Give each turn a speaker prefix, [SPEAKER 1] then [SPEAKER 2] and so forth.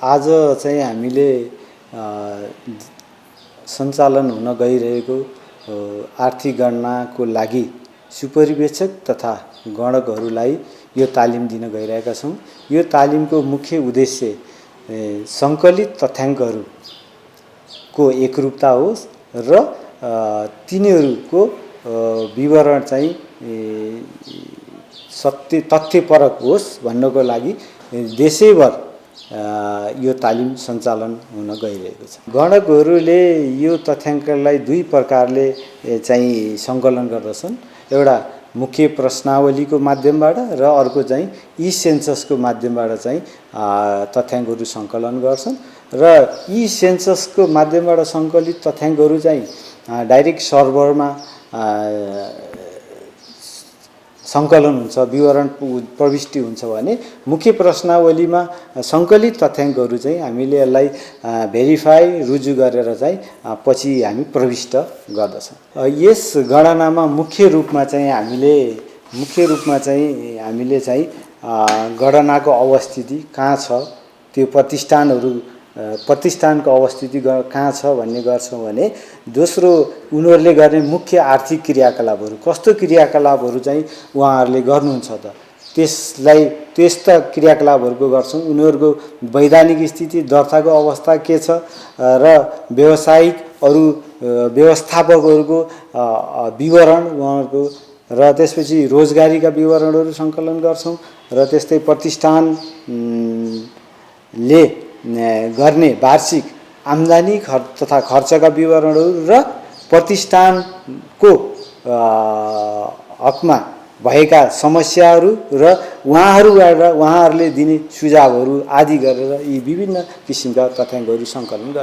[SPEAKER 1] आज चाहिँ हामीले सञ्चालन हुन गइरहेको आर्थिक गणनाको लागि सुपरिवेक्षक तथा गणकहरूलाई यो तालिम दिन गइरहेका छौँ। यो तालिमको मुख्य उद्देश्य सङ्कलित तथ्याङ्कहरूको एकरूपता होस् र तिनीहरूको विवरण चाहिँ सत्य तथ्यपरक होस् भन्नको लागि देशैभर यो तालिम सञ्चालन हुन गइरहेको छ। गणकहरूले यो तथ्याङ्कलाई दुई प्रकारले चाहिँ सङ्कलन गर्दछन्। एउटा मुख्य प्रश्नावलीको माध्यमबाट र अर्को चाहिँ ई सेन्ससको माध्यमबाट चाहिँ तथ्याङ्कहरू सङ्कलन गर्छन् र ई सेन्ससको माध्यमबाट सङ्कलित तथ्याङ्कहरू चाहिँ डाइरेक्ट सर्भरमा सङ्कलन हुन्छ, विवरण प्रविष्टि हुन्छ भने मुख्य प्रश्नावलीमा सङ्कलित तथ्याङ्कहरू चाहिँ हामीले यसलाई भेरिफाई रुजु गरेर चाहिँ पछि हामी प्रविष्ट गर्दछौँ। यस गणनामा मुख्य रूपमा चाहिँ हामीले गणनाको अवस्थिति कहाँ छ, त्यो प्रतिष्ठानको अवस्थिति कहाँ छ भन्ने गर्छौँ भने दोस्रो उनीहरूले गर्ने मुख्य आर्थिक क्रियाकलापहरू कस्तो क्रियाकलापहरू चाहिँ उहाँहरूले गर्नुहुन्छ त त्यस्ता क्रियाकलापहरूको गर्छौँ। उनीहरूको वैधानिक स्थिति दर्ताको अवस्था के छ र व्यावसायिक अरू व्यवस्थापकहरूको विवरण उहाँहरूको र त्यसपछि रोजगारीका विवरणहरू सङ्कलन गर्छौँ र त्यस्तै प्रतिष्ठानले गर्ने वार्षिक आम्दानी तथा खर्चका विवरणहरू र प्रतिष्ठानको हकमा भएका समस्याहरू र उहाँहरूले दिने सुझावहरू आदि गरेर यी विभिन्न किसिमका तथ्याङ्कहरू सङ्कलन गर्छौँ।